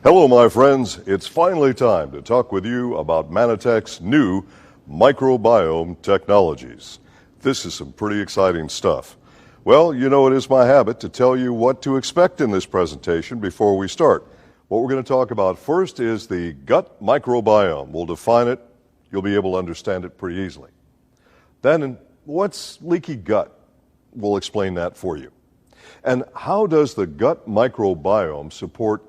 Hello, my friends. It's finally time to talk with you about Manitech's new microbiome technologies. This is some pretty exciting stuff. Well, you know it is my habit to tell you what to expect in this presentation before we start. What we're going to talk about first is the gut microbiome. We'll define it. You'll be able to understand it pretty easily. Then, what's leaky gut? We'll explain that for you. And how does the gut microbiome support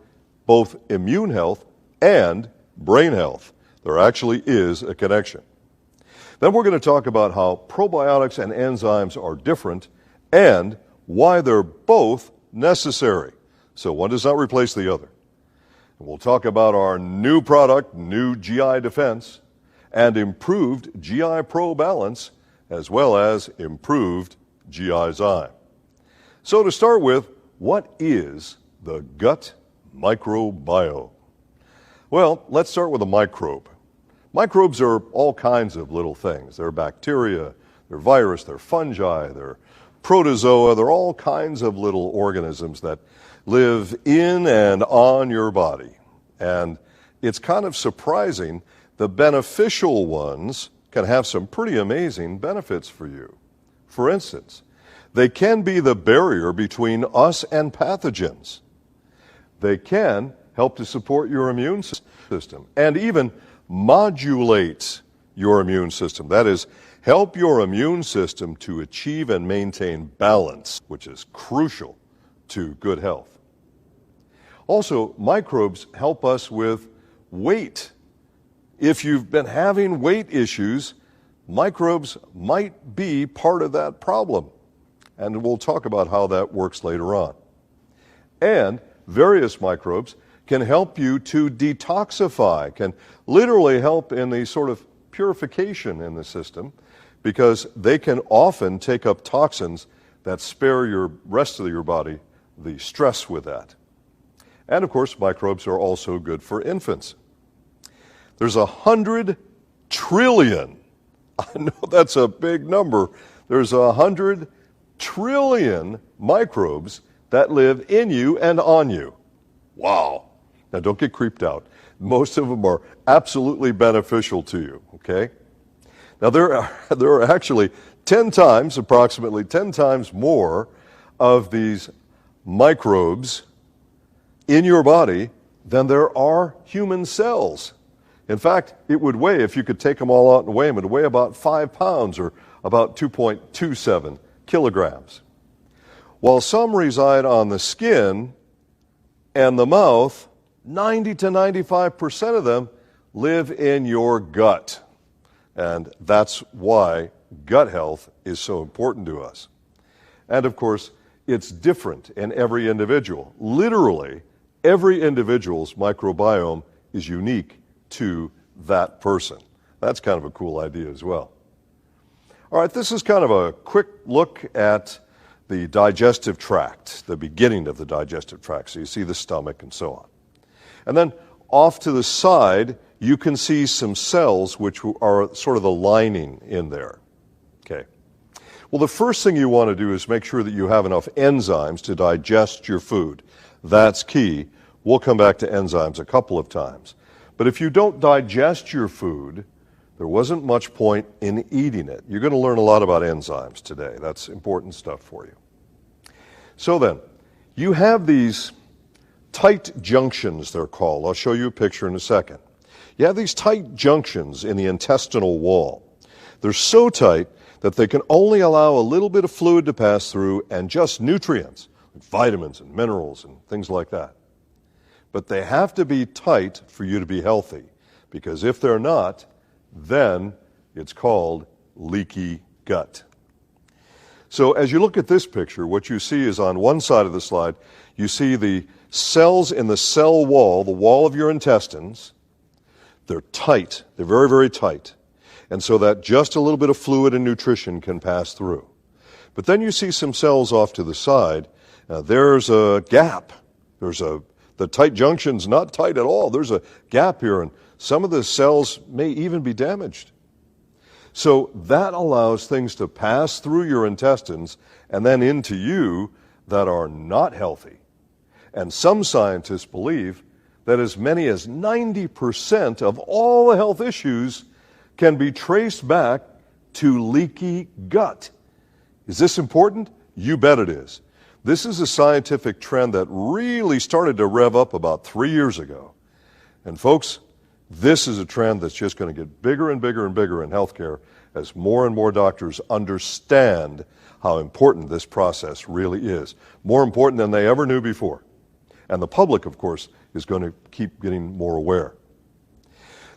both immune health and brain health? There actually is a connection. Then we're going to talk about how probiotics and enzymes are different and why they're both necessary. So one does not replace the other. And we'll talk about our new product, new GI Defense, and improved GI Pro Balance, as well as improved GI Zyme. So to start with, what is the gut microbiome? Well, let's start with a microbe. Microbes are all kinds of little things. They're bacteria, they're virus, they're fungi, they're protozoa, they're all kinds of little organisms that live in and on your body. And it's kind of surprising, the beneficial ones can have some pretty amazing benefits for you. For instance, they can be the barrier between us and pathogens. They can help to support your immune system and even modulate your immune system. That is, help your immune system to achieve and maintain balance, which is crucial to good health. Also, microbes help us with weight. If you've been having weight issues, microbes might be part of that problem. And we'll talk about how that works later on. And various microbes can help you to detoxify, can literally help in the sort of purification in the system, because they can often take up toxins that spare your rest of your body the stress with that. And of course, microbes are also good for infants. There's 100 trillion, I know that's a big number, there's 100 trillion microbes that live in you and on you. Wow. Now don't get creeped out. Most of them are absolutely beneficial to you, okay? Now there are actually approximately 10 times more of these microbes in your body than there are human cells. In fact, it would weigh, if you could take them all out and weigh them, it would weigh about 5 pounds or about 2.27 kilograms. While some reside on the skin and the mouth, 90 to 95% of them live in your gut. And that's why gut health is so important to us. And of course, it's different in every individual. Literally, every individual's microbiome is unique to that person. That's kind of a cool idea as well. All right, this is kind of a quick look at the digestive tract, the beginning of the digestive tract. So you see the stomach and so on. And then off to the side, you can see some cells which are sort of the lining in there. Okay. Well, the first thing you want to do is make sure that you have enough enzymes to digest your food. That's key. We'll come back to enzymes a couple of times. But if you don't digest your food, there wasn't much point in eating it. You're going to learn a lot about enzymes today. That's important stuff for you. So then, you have these tight junctions, they're called. I'll show you a picture in a second. You have these tight junctions in the intestinal wall. They're so tight that they can only allow a little bit of fluid to pass through and just nutrients, like vitamins and minerals and things like that. But they have to be tight for you to be healthy, because if they're not, then it's called leaky gut. So as you look at this picture, what you see is on one side of the slide, you see the cells in the cell wall, the wall of your intestines. They're tight. They're very, very tight. And so that just a little bit of fluid and nutrition can pass through. But then you see some cells off to the side. There's a gap. The tight junction's not tight at all. There's a gap here, and some of the cells may even be damaged. So that allows things to pass through your intestines and then into you that are not healthy. And some scientists believe that as many as 90% of all the health issues can be traced back to leaky gut. Is this important? You bet it is. This is a scientific trend that really started to rev up about 3 years ago. And folks, this is a trend that's just going to get bigger and bigger and bigger in healthcare as more and more doctors understand how important this process really is. More important than they ever knew before. And the public, of course, is going to keep getting more aware.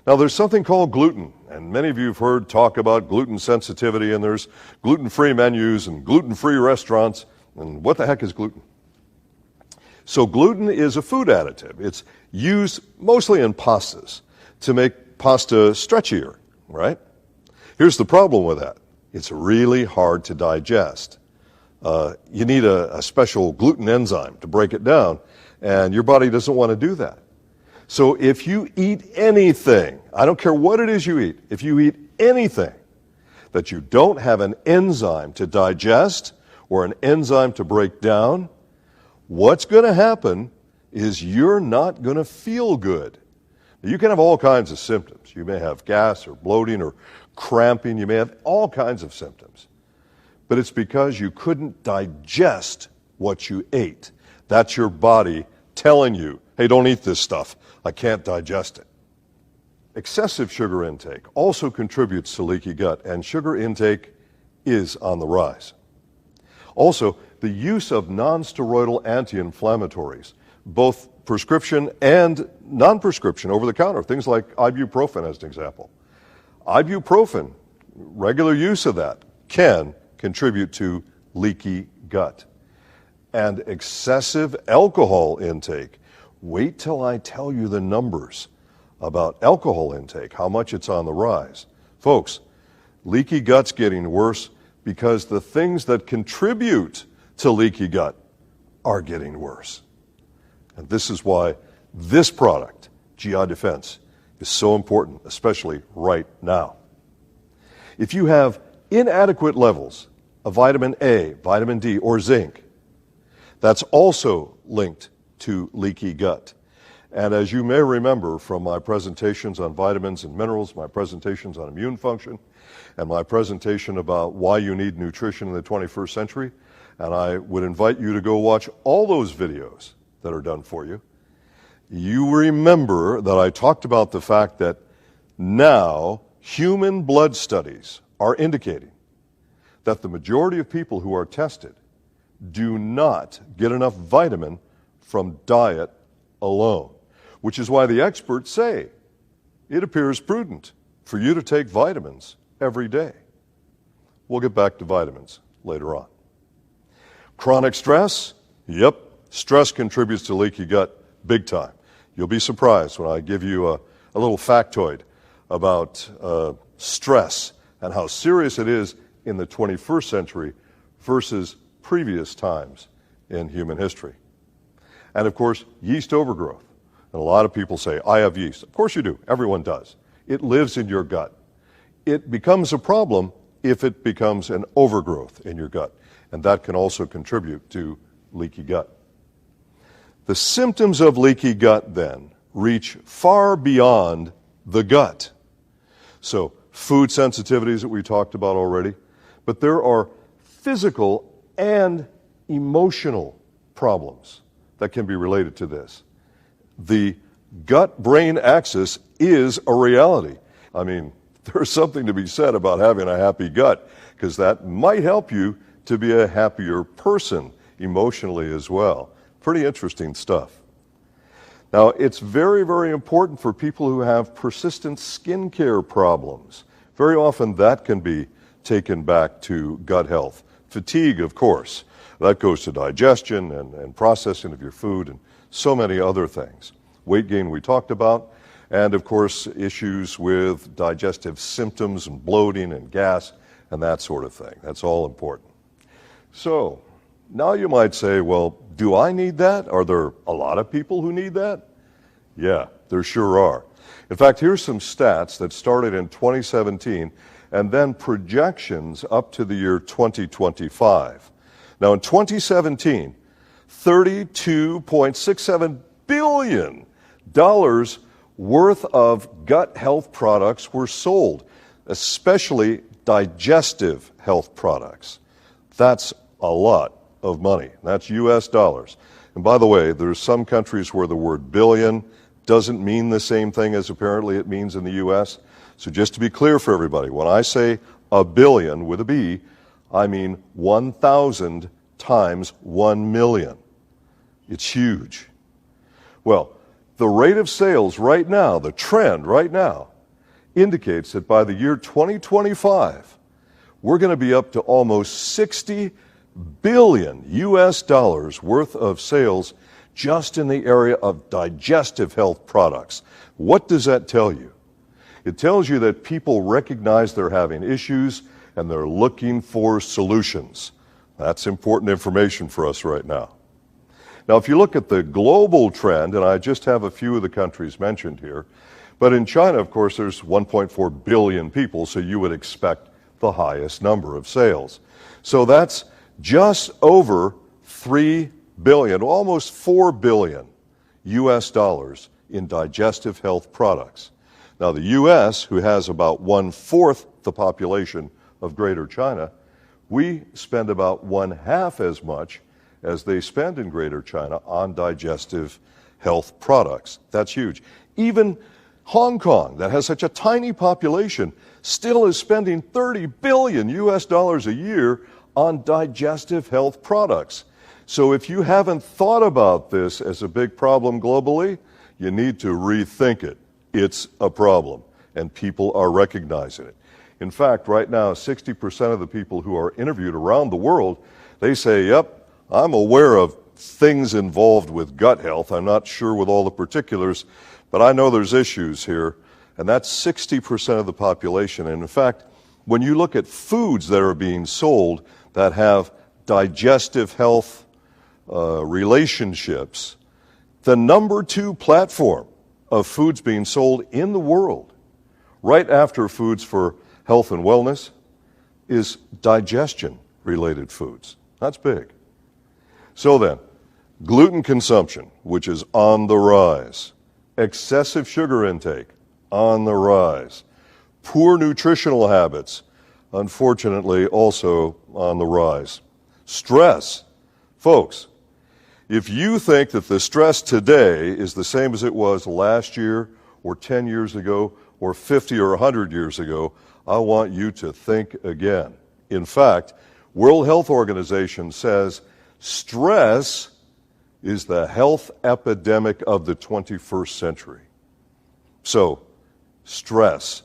Now, there's something called gluten, and many of you have heard talk about gluten sensitivity, and there's gluten-free menus and gluten-free restaurants, and what the heck is gluten? So gluten is a food additive. It's used mostly in pastas to make pasta stretchier, right? Here's the problem with that. It's really hard to digest. You need a special gluten enzyme to break it down, and your body doesn't want to do that. So if you eat anything, I don't care what it is you eat, if you eat anything that you don't have an enzyme to digest or an enzyme to break down, what's going to happen is you're not going to feel good. You can have all kinds of symptoms. You may have gas or bloating or cramping. You may have all kinds of symptoms. But it's because you couldn't digest what you ate. That's your body telling you, hey, don't eat this stuff. I can't digest it. Excessive sugar intake also contributes to leaky gut, and sugar intake is on the rise. Also, the use of non-steroidal anti-inflammatories, both prescription and non-prescription, over-the-counter, things like ibuprofen as an example. Ibuprofen, regular use of that, can contribute to leaky gut. And excessive alcohol intake. Wait till I tell you the numbers about alcohol intake, how much it's on the rise. Folks, leaky gut's getting worse because the things that contribute to leaky gut are getting worse. And this is why this product, GI Defense, is so important, especially right now. If you have inadequate levels of vitamin A, vitamin D, or zinc, that's also linked to leaky gut. And as you may remember from my presentations on vitamins and minerals, my presentations on immune function, and my presentation about why you need nutrition in the 21st century, and I would invite you to go watch all those videos that are done for you. You remember that I talked about the fact that now human blood studies are indicating that the majority of people who are tested do not get enough vitamin from diet alone, which is why the experts say it appears prudent for you to take vitamins every day. We'll get back to vitamins later on. Chronic stress, yep, stress contributes to leaky gut big time. You'll be surprised when I give you a little factoid about stress and how serious it is in the 21st century versus previous times in human history. And of course, yeast overgrowth. And a lot of people say, I have yeast. Of course you do. Everyone does. It lives in your gut. It becomes a problem if it becomes an overgrowth in your gut. And that can also contribute to leaky gut. The symptoms of leaky gut then reach far beyond the gut. So food sensitivities that we talked about already, but there are physical and emotional problems that can be related to this. The gut-brain axis is a reality. I mean, there's something to be said about having a happy gut, because that might help you to be a happier person emotionally as well. Pretty interesting stuff. Now, it's very, very important for people who have persistent skin care problems. Very often that can be taken back to gut health. Fatigue, of course, that goes to digestion and processing of your food and so many other things. Weight gain we talked about, and of course issues with digestive symptoms and bloating and gas and that sort of thing. That's all important. So, now you might say, well, do I need that? Are there a lot of people who need that? Yeah, there sure are. In fact, here's some stats that started in 2017 and then projections up to the year 2025. Now, in 2017, 32.67 billion worth of gut health products were sold, especially digestive health products. That's a lot of money. That's US dollars. And by the way, there's some countries where the word billion doesn't mean the same thing as apparently it means in the US. So just to be clear for everybody, when I say a billion with a B, I mean 1,000 times 1 million. It's huge. Well, the rate of sales right now, the trend right now, indicates that by the year 2025, we're going to be up to almost 60 billion US dollars worth of sales just in the area of digestive health products. What does that tell you? It tells you that people recognize they're having issues and they're looking for solutions. That's important information for us right now. Now, if you look at the global trend, and I just have a few of the countries mentioned here, but in China, of course, there's 1.4 billion people, so you would expect the highest number of sales. So that's just over 3 billion, almost 4 billion US dollars in digestive health products. Now, the U.S., who has about 1/4 the population of Greater China, we spend about 1/2 as much as they spend in Greater China on digestive health products. That's huge. Even Hong Kong, that has such a tiny population, still is spending 30 billion US dollars a year on digestive health products. So if you haven't thought about this as a big problem globally, you need to rethink it. It's a problem, and people are recognizing it. In fact, right now, 60% of the people who are interviewed around the world, they say, yep, I'm aware of things involved with gut health. I'm not sure with all the particulars, but I know there's issues here, and that's 60% of the population. And in fact, when you look at foods that are being sold that have digestive health relationships, the number 2 platform of foods being sold in the world, right after foods for health and wellness, is digestion-related foods. That's big. So then, gluten consumption, which is on the rise, excessive sugar intake, on the rise, poor nutritional habits, unfortunately also on the rise. Stress. Folks, if you think that the stress today is the same as it was last year or 10 years ago or 50 or 100 years ago, I want you to think again. In fact, World Health Organization says stress is the health epidemic of the 21st century. So, stress.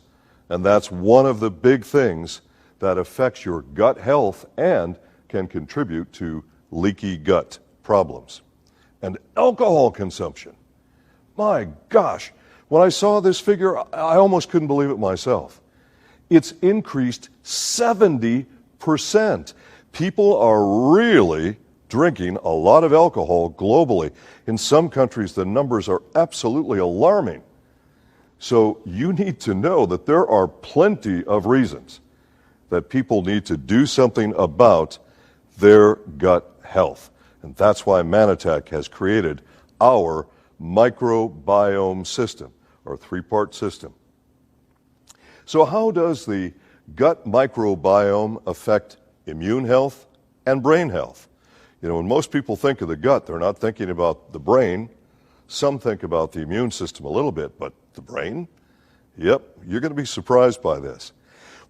And that's one of the big things that affects your gut health and can contribute to leaky gut problems. And alcohol consumption. My gosh, when I saw this figure, I almost couldn't believe it myself. It's increased 70%. People are really drinking a lot of alcohol globally. In some countries, the numbers are absolutely alarming. So you need to know that there are plenty of reasons that people need to do something about their gut health. And that's why Mannatech has created our microbiome system, or 3-part system. So how does the gut microbiome affect immune health and brain health? You know, when most people think of the gut, they're not thinking about the brain. Some think about the immune system a little bit, but the brain? Yep, you're going to be surprised by this.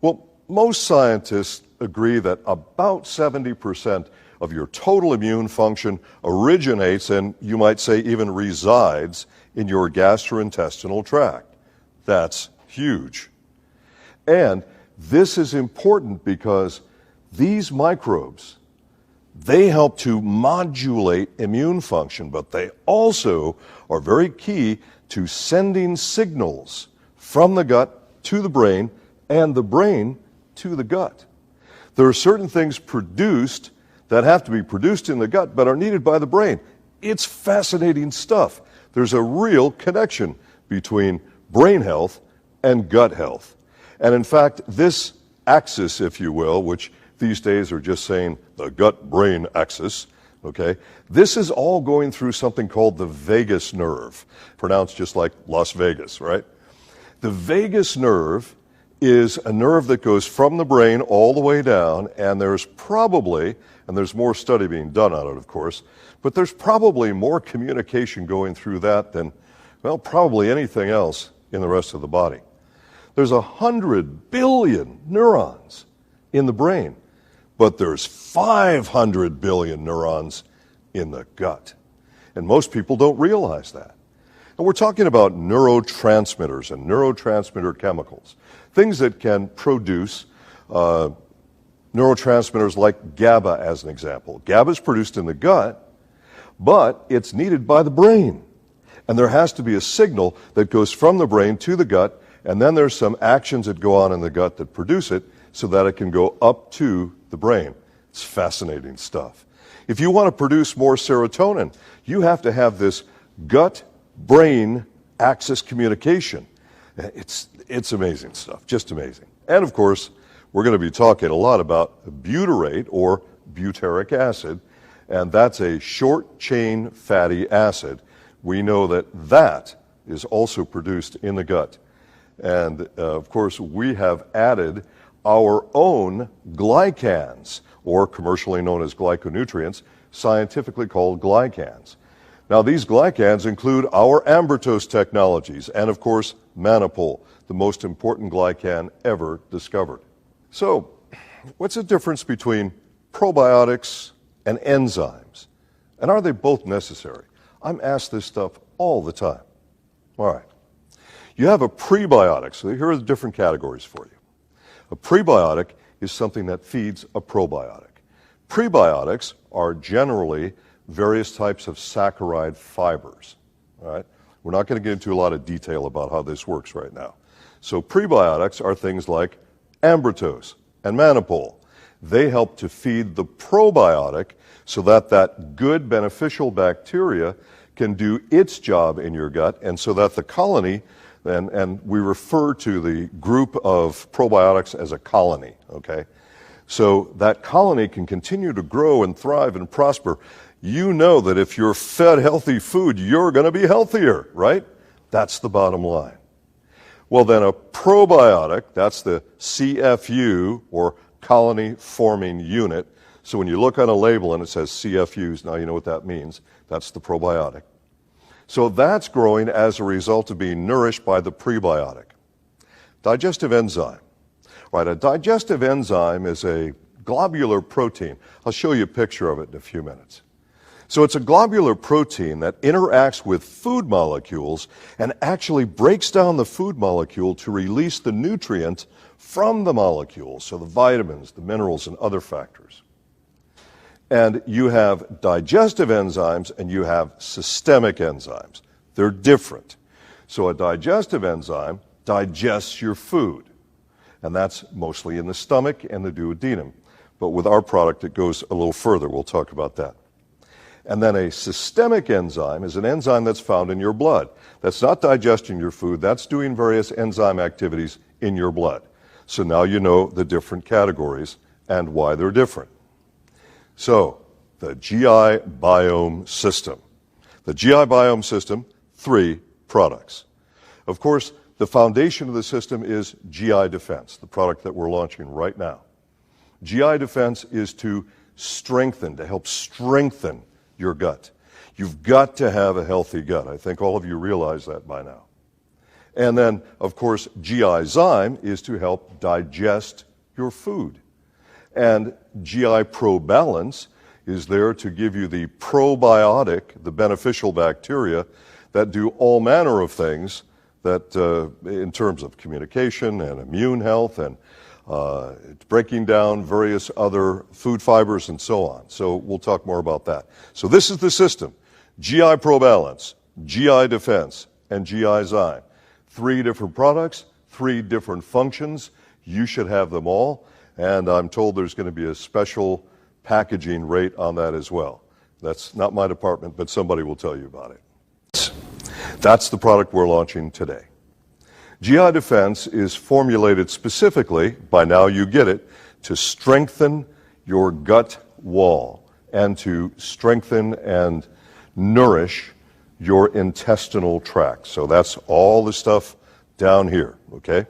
Well, most scientists agree that about 70% of your total immune function originates, and you might say even resides, in your gastrointestinal tract. That's huge. And this is important because these microbes, they help to modulate immune function, but they also are very key to sending signals from the gut to the brain and the brain to the gut. There are certain things produced that have to be produced in the gut but are needed by the brain. It's fascinating stuff. There's a real connection between brain health and gut health. And in fact, this axis, if you will, which these days are just saying the gut-brain axis, Okay? This is all going through something called the vagus nerve, pronounced just like Las Vegas, right? The vagus nerve is a nerve that goes from the brain all the way down, and there's probably, and there's more study being done on it, of course, but there's probably more communication going through that than, well, probably anything else in the rest of the body. There's 100 billion neurons in the brain, but there's 500 billion neurons in the gut. And most people don't realize that. And we're talking about neurotransmitters and neurotransmitter chemicals, things that can produce neurotransmitters like GABA, as an example. GABA is produced in the gut, but it's needed by the brain. And there has to be a signal that goes from the brain to the gut, and then there's some actions that go on in the gut that produce it so that it can go up to the brain. It's fascinating stuff. If you want to produce more serotonin, you have to have this gut-brain axis communication. It's amazing stuff, just amazing. And of course, we're going to be talking a lot about butyrate or butyric acid, and that's a short-chain fatty acid. We know that that is also produced in the gut. And of course, we have added our own glycans, or commercially known as glyconutrients, scientifically called glycans. Now, these glycans include our Ambertose technologies and, of course, Manipul, the most important glycan ever discovered. So, what's the difference between probiotics and enzymes? And are they both necessary? I'm asked this stuff all the time. All right. You have a prebiotic, so here are the different categories for you. A prebiotic is something that feeds a probiotic. Prebiotics are generally various types of saccharide fibers. All right? We're not going to get into a lot of detail about how this works right now. So prebiotics are things like Ambertose and Manipul. They help to feed the probiotic so that that good beneficial bacteria can do its job in your gut, and so that the colony, and we refer to the group of probiotics as a colony, okay? So that colony can continue to grow and thrive and prosper. You know that if you're fed healthy food, you're going to be healthier, right? That's the bottom line. Well, then a probiotic, that's the CFU, or colony forming unit. So when you look on a label and it says CFUs, now you know what that means. That's the probiotic. So that's growing as a result of being nourished by the prebiotic. Digestive enzyme. Right, a digestive enzyme is a globular protein. I'll show you a picture of it in a few minutes. So it's a globular protein that interacts with food molecules and actually breaks down the food molecule to release the nutrient from the molecule, so the vitamins, the minerals, and other factors. And you have digestive enzymes and you have systemic enzymes. They're different. So a digestive enzyme digests your food, and that's mostly in the stomach and the duodenum. But with our product, it goes a little further. We'll talk about that. And then a systemic enzyme is an enzyme that's found in your blood. That's not digesting your food. That's doing various enzyme activities in your blood. So now you know the different categories and why they're different. So, the GI biome system. The GI biome system, 3 products. Of course, the foundation of the system is GI Defense, the product that we're launching right now. GI Defense is to help strengthen your gut. You've got to have a healthy gut. I think all of you realize that by now. And then, of course, GI Zyme is to help digest your food. And GI Pro Balance is there to give you the probiotic, the beneficial bacteria that do all manner of things that in terms of communication and immune health and breaking down various other food fibers and so on. So we'll talk more about that. So this is the system: GI Pro Balance, GI Defense, and GI Zyme. 3 different products, 3 different functions. You should have them all. And I'm told there's going to be a special packaging rate on that as well. That's not my department, but somebody will tell you about it. That's the product we're launching today. GI Defense is formulated specifically, by now you get it, to strengthen your gut wall, and to strengthen and nourish your intestinal tract. So that's all the stuff down here, okay?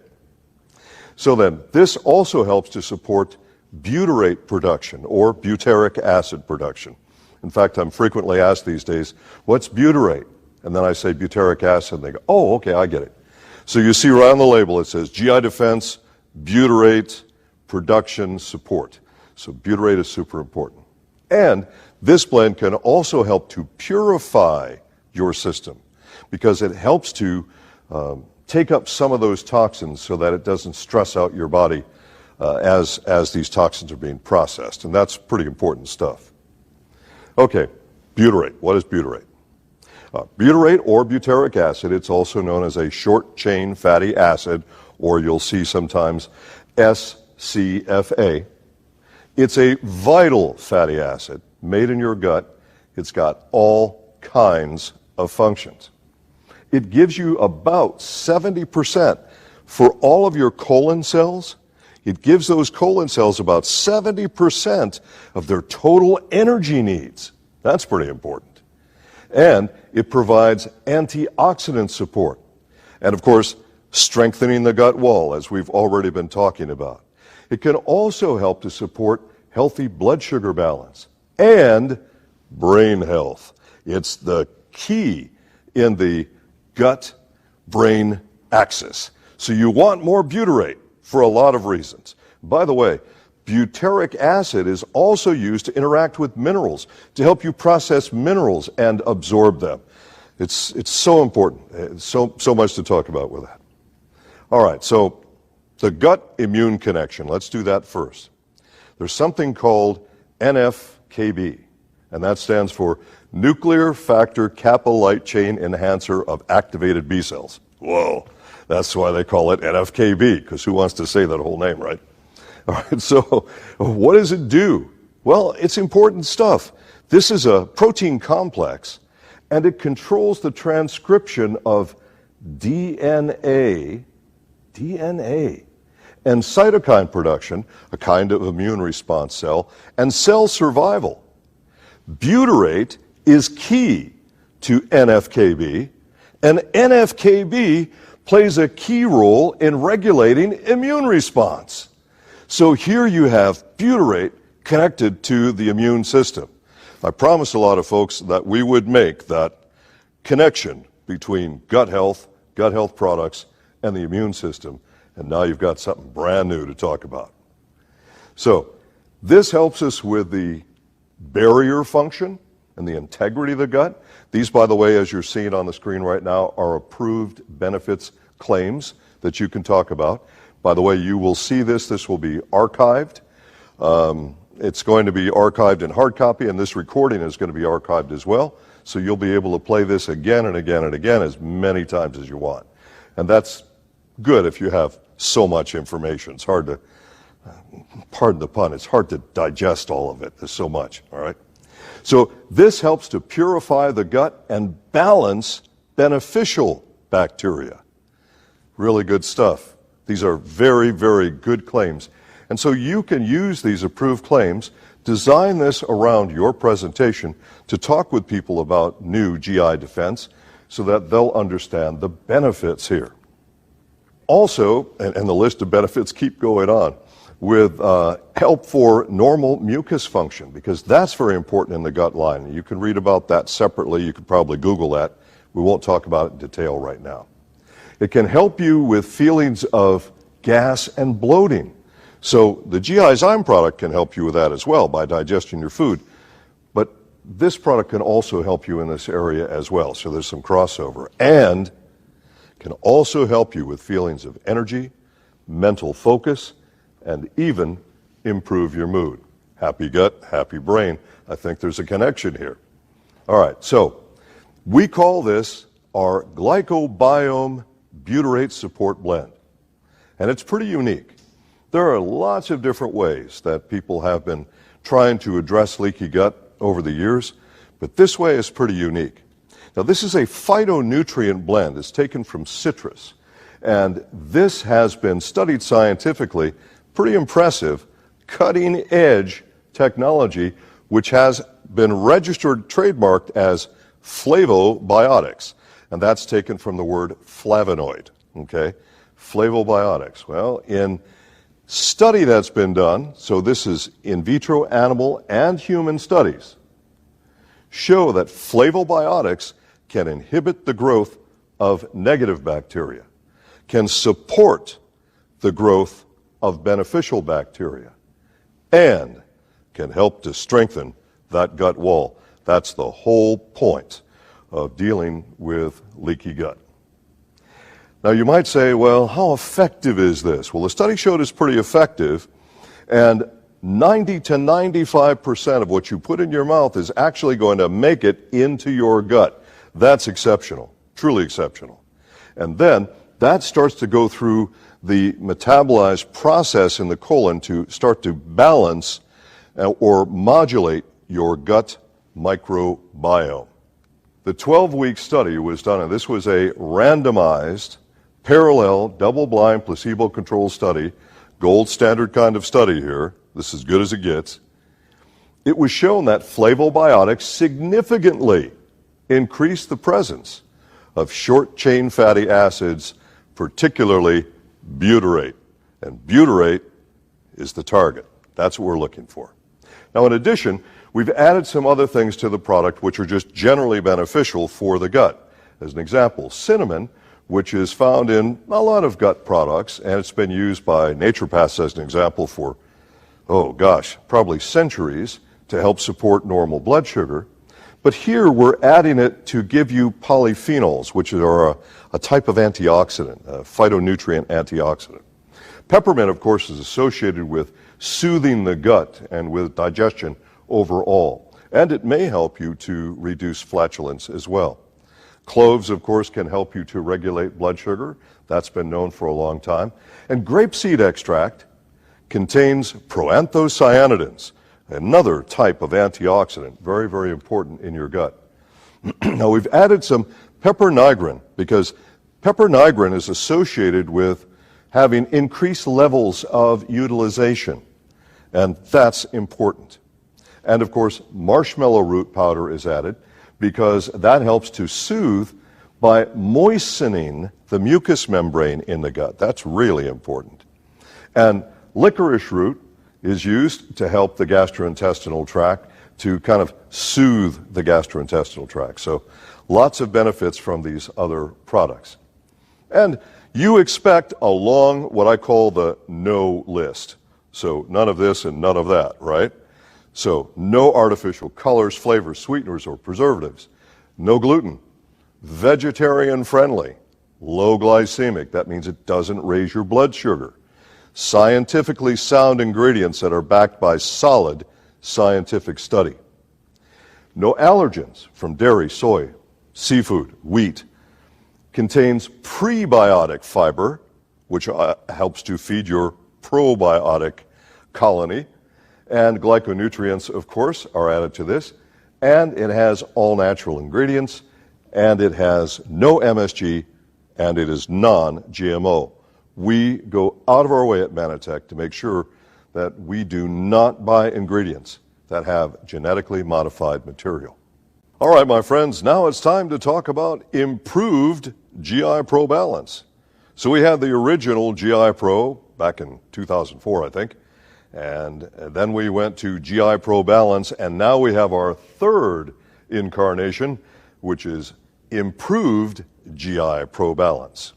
So then, this also helps to support butyrate production or butyric acid production. In fact, I'm frequently asked these days, what's butyrate? And then I say butyric acid, and they go, oh, okay, I get it. So you see right on the label, it says GI Defense, butyrate, production, support. So butyrate is super important. And this blend can also help to purify your system because it helps to take up some of those toxins so that it doesn't stress out your body as these toxins are being processed. And that's pretty important stuff. Okay, butyrate. What is butyrate? Butyrate or butyric acid, it's also known as a short-chain fatty acid, or you'll see sometimes SCFA. It's a vital fatty acid made in your gut. It's got all kinds of functions. It gives you about 70% for all of your colon cells. It gives those colon cells about 70% of their total energy needs. That's pretty important. And it provides antioxidant support. And of course, strengthening the gut wall, as we've already been talking about. It can also help to support healthy blood sugar balance and brain health. It's the key in the gut-brain axis. So you want more butyrate for a lot of reasons. By the way, butyric acid is also used to interact with minerals, to help you process minerals and absorb them. It's so important. It's so much to talk about with that. All right, so the gut-immune connection, let's do that first. There's something called NF-κB, and that stands for Nuclear Factor Kappa Light Chain Enhancer of Activated B Cells. Whoa, that's why they call it NF-κB, because who wants to say that whole name, right? All right, so what does it do? Well, it's important stuff. This is a protein complex, and it controls the transcription of DNA, and cytokine production, a kind of immune response cell, and cell survival. Butyrate is key to NF-κB, and NF-κB plays a key role in regulating immune response. So here you have butyrate connected to the immune system. I promised a lot of folks that we would make that connection between gut health products, and the immune system, and now you've got something brand new to talk about. So this helps us with the barrier function and the integrity of the gut. These, by the way, as you're seeing on the screen right now, are approved benefits claims that you can talk about. By the way, you will see this will be archived. It's going to be archived in hard copy, and this recording is going to be archived as well. So you'll be able to play this again and again and again as many times as you want. And that's good if you have so much information. It's hard to, pardon the pun, it's hard to digest all of it. There's so much, all right? So this helps to purify the gut and balance beneficial bacteria. Really good stuff. These are very, very good claims. And so you can use these approved claims, design this around your presentation to talk with people about new GI Defense so that they'll understand the benefits here. Also, and the list of benefits keep going on, with help for normal mucus function, because that's very important in the gut line. You can read about that separately. You could probably Google that. We won't talk about it in detail right now. It can help you with feelings of gas and bloating. So the GI Zyme product can help you with that as well by digesting your food. But this product can also help you in this area as well. So there's some crossover. And can also help you with feelings of energy, mental focus, and even improve your mood. Happy gut, happy brain. I think there's a connection here. All right, so we call this our glycobiome butyrate support blend. And it's pretty unique. There are lots of different ways that people have been trying to address leaky gut over the years, but this way is pretty unique. Now, this is a phytonutrient blend. It's taken from citrus, and this has been studied scientifically, pretty impressive, cutting-edge technology which has been registered, trademarked as Flavobiotics, and that's taken from the word flavonoid, okay? Flavobiotics. Well, in study that's been done, so this is in vitro animal and human studies, show that flavobiotics can inhibit the growth of negative bacteria, can support the growth of beneficial bacteria, and can help to strengthen that gut wall. That's the whole point of dealing with leaky gut. Now you might say, well, how effective is this? Well, the study showed it's pretty effective, and 90 to 95% of what you put in your mouth is actually going to make it into your gut. That's exceptional, truly exceptional. And then that starts to go through the metabolized process in the colon to start to balance or modulate your gut microbiome. The 12-week study was done, and this was a randomized, parallel, double-blind, placebo-controlled study, gold standard kind of study here. This is as good as it gets. It was shown that flavobiotics significantly increased the presence of short-chain fatty acids, particularly butyrate. And butyrate is the target. That's what we're looking for. Now, in addition, we've added some other things to the product which are just generally beneficial for the gut. As an example, cinnamon, which is found in a lot of gut products, and it's been used by naturopaths as an example for, probably centuries to help support normal blood sugar. But here we're adding it to give you polyphenols, which are a type of antioxidant, a phytonutrient antioxidant. Peppermint, of course, is associated with soothing the gut and with digestion overall. And it may help you to reduce flatulence as well. Cloves, of course, can help you to regulate blood sugar. That's been known for a long time. And grapeseed extract contains proanthocyanidins, another type of antioxidant, very, very important in your gut. Now, we've added some pepper nigrin because pepper nigrin is associated with having increased levels of utilization, and that's important. And, of course, marshmallow root powder is added because that helps to soothe by moistening the mucous membrane in the gut. That's really important. And licorice root is used to help the gastrointestinal tract, to kind of soothe the gastrointestinal tract. So lots of benefits from these other products. And you expect a long, what I call the no list. So none of this and none of that, right? So no artificial colors, flavors, sweeteners, or preservatives. No gluten. Vegetarian friendly. Low glycemic. That means it doesn't raise your blood sugar. Scientifically sound ingredients that are backed by solid scientific study. No allergens from dairy, soy, seafood, wheat. Contains prebiotic fiber, which helps to feed your probiotic colony. And glyconutrients, of course, are added to this. And it has all natural ingredients. And it has no MSG. And it is non-GMO. We go out of our way at Manitech to make sure that we do not buy ingredients that have genetically modified material. All right, my friends, now it's time to talk about improved GI Pro Balance. So we had the original GI Pro back in 2004, I think, and then we went to GI Pro Balance, and now we have our third incarnation, which is improved GI Pro Balance.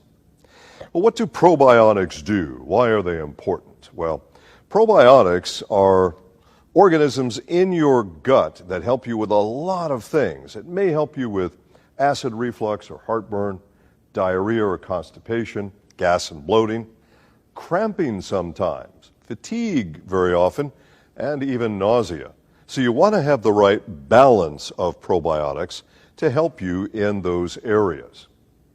Well, what do probiotics do? Why are they important? Well, probiotics are organisms in your gut that help you with a lot of things. It may help you with acid reflux or heartburn, diarrhea or constipation, gas and bloating, cramping sometimes, fatigue very often, and even nausea. So you want to have the right balance of probiotics to help you in those areas.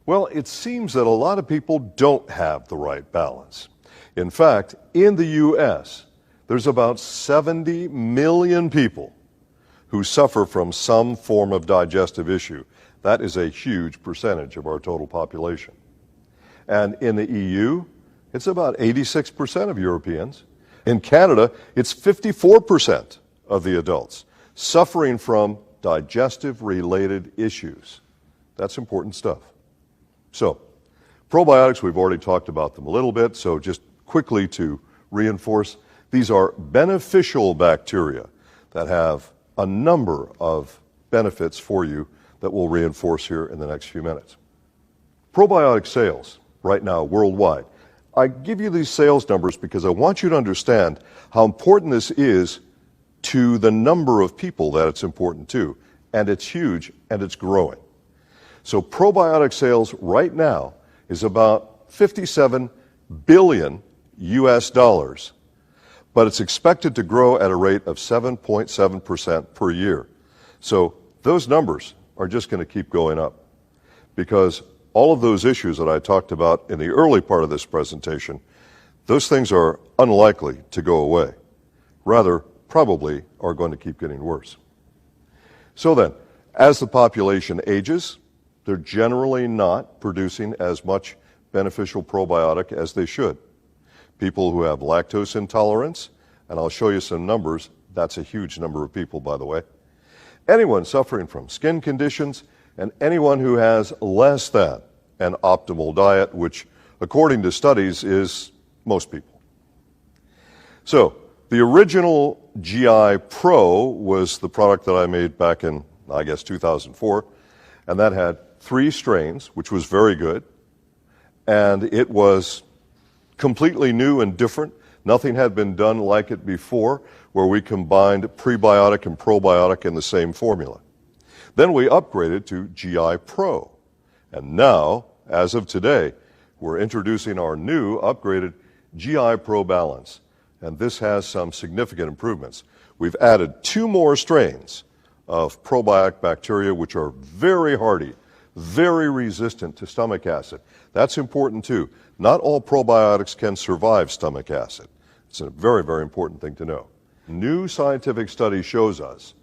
Well, it seems that a lot of people don't have the right balance. In fact, in the U.S., there's about 70 million people who suffer from some form of digestive issue. That is a huge percentage of our total population. And in the EU, it's about 86% of Europeans. In Canada, it's 54% of the adults. suffering from digestive-related issues. That's important stuff. So, probiotics, we've already talked about them a little bit, so just quickly to reinforce, these are beneficial bacteria that have a number of benefits for you that we'll reinforce here in the next few minutes. Probiotic sales right now worldwide. I give you these sales numbers because I want you to understand how important this is to the number of people that it's important to. And it's huge and it's growing. So probiotic sales right now is about 57 billion US dollars, but it's expected to grow at a rate of 7.7% per year. So those numbers are just going to keep going up because all of those issues that I talked about in the early part of this presentation, those things are unlikely to go away. Rather, probably are going to keep getting worse. So then, as the population ages, they're generally not producing as much beneficial probiotic as they should. People who have lactose intolerance, and I'll show you some numbers, that's a huge number of people, by the way. Anyone suffering from skin conditions, and anyone who has less than an optimal diet, which, according to studies, is most people. So, the original GI Pro was the product that I made back in, I guess, 2004, and that had 3 strains, which was very good, and it was completely new and different. Nothing had been done like it before, where we combined prebiotic and probiotic in the same formula. Then we upgraded to GI Pro, and now, as of today, we're introducing our new upgraded GI Pro Balance. And this has some significant improvements. We've added 2 more strains of probiotic bacteria which are very hardy, very resistant to stomach acid. That's important too. Not all probiotics can survive stomach acid. It's a very, very important thing to know. New scientific study shows us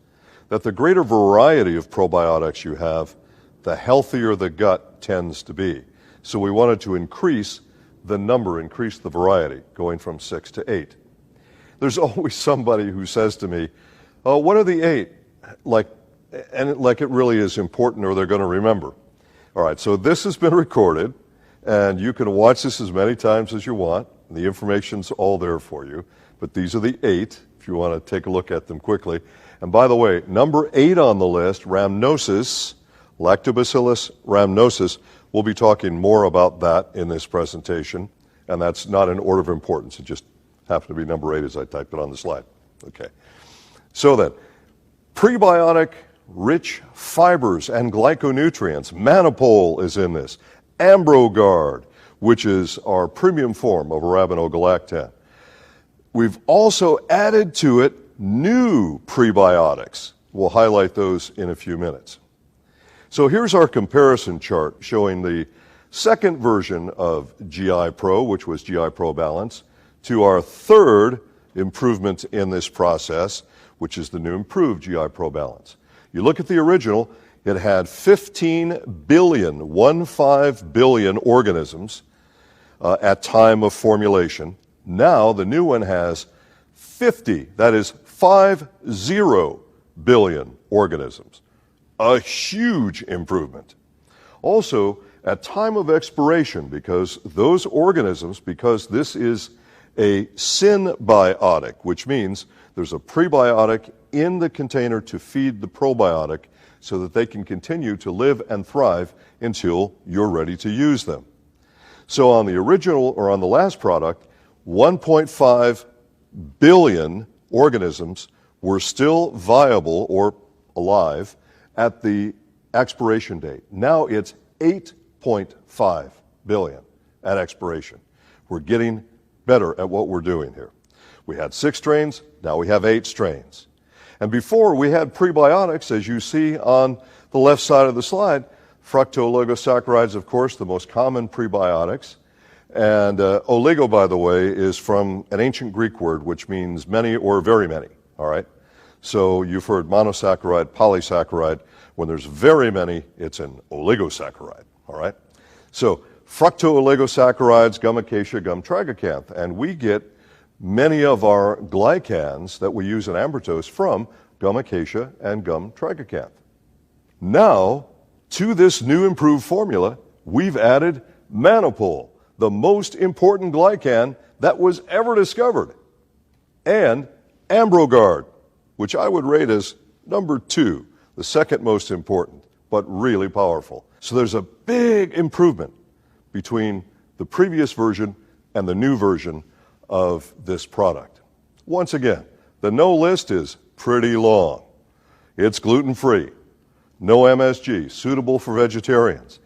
that the greater variety of probiotics you have, the healthier the gut tends to be. So we wanted to increase the number, increase the variety, going from 6 to 8. There's always somebody who says to me, "Oh, what are the 8?" Like it really is important or they're going to remember. All right, so this has been recorded, and you can watch this as many times as you want. The information's all there for you. But these are the 8, if you want to take a look at them quickly. And by the way, number 8 on the list, rhamnosus, Lactobacillus rhamnosus, we'll be talking more about that in this presentation, and that's not in order of importance. It just happened to be number 8 as I typed it on the slide. Okay. So then, prebiotic-rich fibers and glyconutrients. Manopole is in this. Ambrogard, which is our premium form of arabinogalactan. We've also added to it new prebiotics. We'll highlight those in a few minutes. So here's our comparison chart showing the second version of GI Pro, which was GI Pro Balance, to our third improvement in this process, which is the new improved GI Pro Balance. You look at the original, it had 15 billion organisms at time of formulation. Now the new one has 50, that is 50 billion organisms. A huge improvement. Also, at time of expiration, because those organisms, because this is a synbiotic, which means there's a prebiotic in the container to feed the probiotic so that they can continue to live and thrive until you're ready to use them. So on the original, or on the last product, 1.5 billion organisms were still viable or alive at the expiration date. Now it's 8.5 billion at expiration. We're getting better at what we're doing here. We had 6 strains, now we have 8 strains. And before we had prebiotics, as you see on the left side of the slide, fructooligosaccharides, of course, the most common prebiotics. And oligo, by the way, is from an ancient Greek word which means many or very many, all right? So you've heard monosaccharide, polysaccharide. When there's very many, it's an oligosaccharide, all right? So fructooligosaccharides, gum acacia, gum tragacanth, and we get many of our glycans that we use in Ambrotose from gum acacia, and gum tragacanth. Now, to this new improved formula, we've added mannopol, the most important glycan that was ever discovered, and Ambrogard, which I would rate as number 2, the second most important, but really powerful. So there's a big improvement between the previous version and the new version of this product. Once again, the no list is pretty long. It's gluten-free, no MSG, suitable for vegetarians,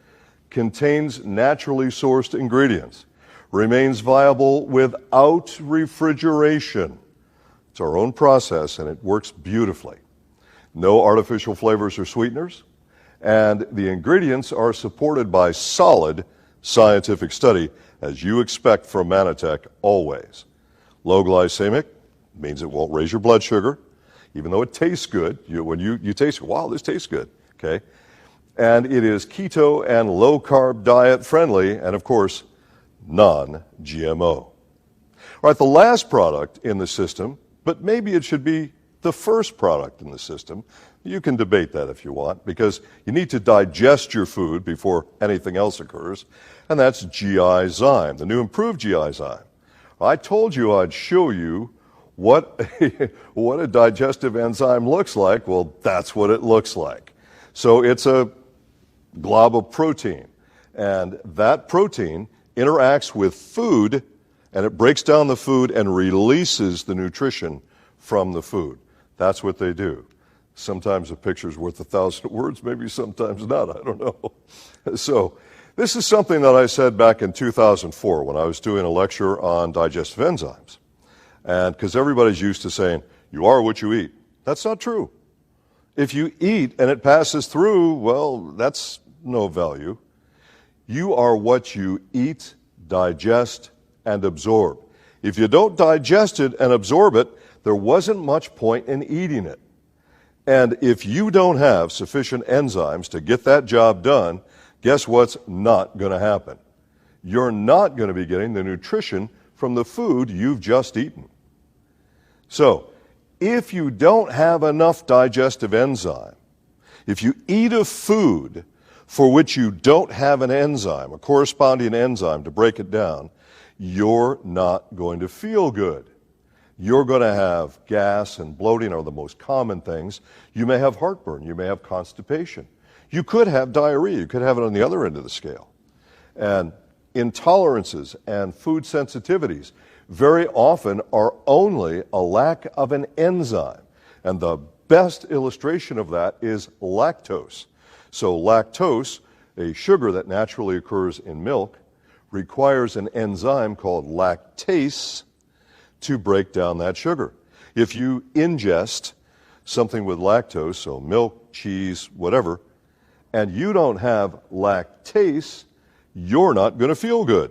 contains naturally sourced ingredients, remains viable without refrigeration. It's our own process and it works beautifully. No artificial flavors or sweeteners, and the ingredients are supported by solid scientific study, as you expect from Mannatech always. Low glycemic means it won't raise your blood sugar, even though it tastes good. When you taste it, wow, this tastes good, okay? And it is keto and low-carb diet friendly, and of course, non-GMO. All right, the last product in the system, but maybe it should be the first product in the system. You can debate that if you want, because you need to digest your food before anything else occurs, and that's GI Zyme, the new improved GI Zyme. I told you I'd show you what a digestive enzyme looks like. Well, that's what it looks like. So it's a glob of protein, and that protein interacts with food, and it breaks down the food and releases the nutrition from the food. That's what they do. Sometimes a picture's worth 1,000 words, maybe sometimes not, I don't know. So this is something that I said back in 2004 when I was doing a lecture on digestive enzymes. And because everybody's used to saying, you are what you eat. That's not true. If you eat and it passes through, well, that's no value. You are what you eat, digest, and absorb. If you don't digest it and absorb it, there wasn't much point in eating it. And if you don't have sufficient enzymes to get that job done, guess what's not going to happen? You're not going to be getting the nutrition from the food you've just eaten. So, if you don't have enough digestive enzyme, if you eat a food for which you don't have an enzyme, a corresponding enzyme to break it down, you're not going to feel good. You're going to have gas and bloating are the most common things. You may have heartburn. You may have constipation. You could have diarrhea. You could have it on the other end of the scale. And intolerances and food sensitivities very often are only a lack of an enzyme. And the best illustration of that is lactose. So lactose, a sugar that naturally occurs in milk, requires an enzyme called lactase to break down that sugar. If you ingest something with lactose, so milk, cheese, whatever, and you don't have lactase, you're not going to feel good.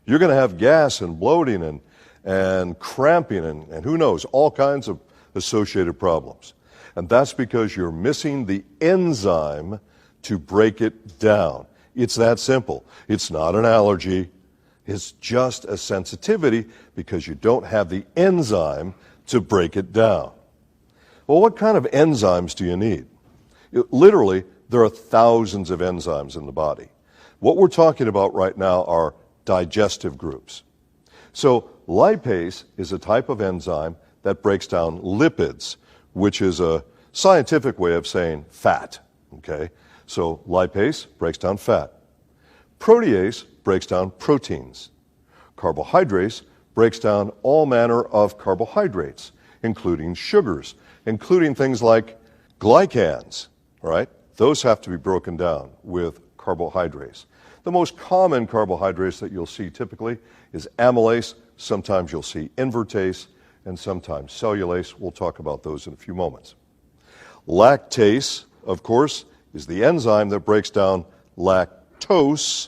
You're going to have gas and bloating and cramping and who knows, all kinds of associated problems. And that's because you're missing the enzyme to break it down. It's that simple. It's not an allergy. It's just a sensitivity because you don't have the enzyme to break it down. Well, what kind of enzymes do you need? Literally, there are thousands of enzymes in the body. What we're talking about right now are digestive groups. So lipase is a type of enzyme that breaks down lipids, which is a scientific way of saying fat. Okay? So lipase breaks down fat. Protease breaks down proteins. Carbohydrates breaks down all manner of carbohydrates, including sugars, including things like glycans, right? Those have to be broken down with carbohydrates. The most common carbohydrates that you'll see typically is amylase. Sometimes you'll see invertase, and sometimes cellulase. We'll talk about those in a few moments. Lactase, of course, is the enzyme that breaks down lactose.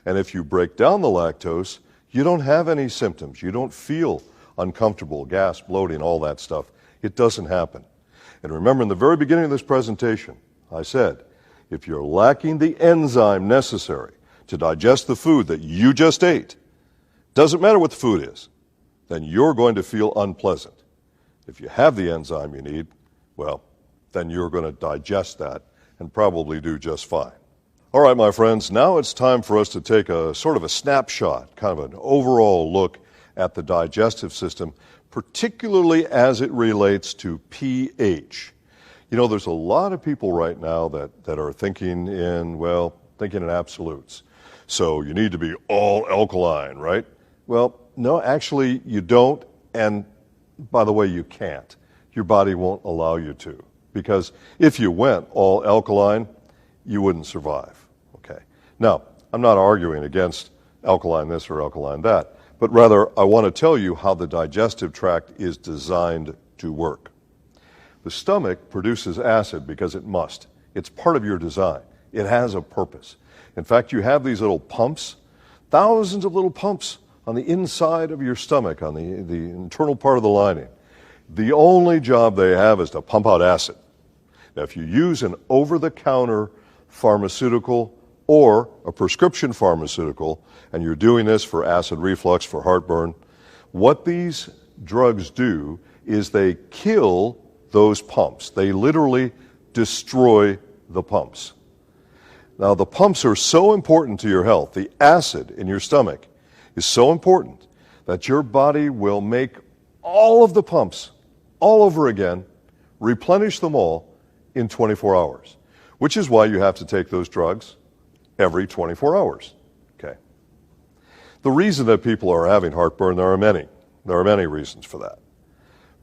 And if you break down the lactose, you don't have any symptoms. You don't feel uncomfortable, gas, bloating, all that stuff. It doesn't happen. And remember, in the very beginning of this presentation, I said, if you're lacking the enzyme necessary to digest the food that you just ate, doesn't matter what the food is, then you're going to feel unpleasant. If you have the enzyme you need, well, then you're going to digest that and probably do just fine. All right, my friends, now it's time for us to take a sort of a snapshot, kind of an overall look at the digestive system, particularly as it relates to pH. You know, there's a lot of people right now that are thinking in absolutes. So you need to be all alkaline, right? Well, no, actually you don't, and by the way, you can't. Your body won't allow you to, because if you went all alkaline, you wouldn't survive, okay? Now, I'm not arguing against alkaline this or alkaline that, but rather I want to tell you how the digestive tract is designed to work. The stomach produces acid because it must. It's part of your design. It has a purpose. In fact, you have these little pumps, thousands of little pumps on the inside of your stomach, on the internal part of the lining. The only job they have is to pump out acid. Now, if you use an over-the-counter pharmaceutical or a prescription pharmaceutical, and you're doing this for acid reflux, for heartburn, what these drugs do is they kill those pumps. They literally destroy the pumps. Now, the pumps are so important to your health. The acid in your stomach is so important that your body will make all of the pumps all over again, replenish them all in 24 hours, which is why you have to take those drugs every 24 hours. Okay. The reason that people are having heartburn, there are many. There are many reasons for that.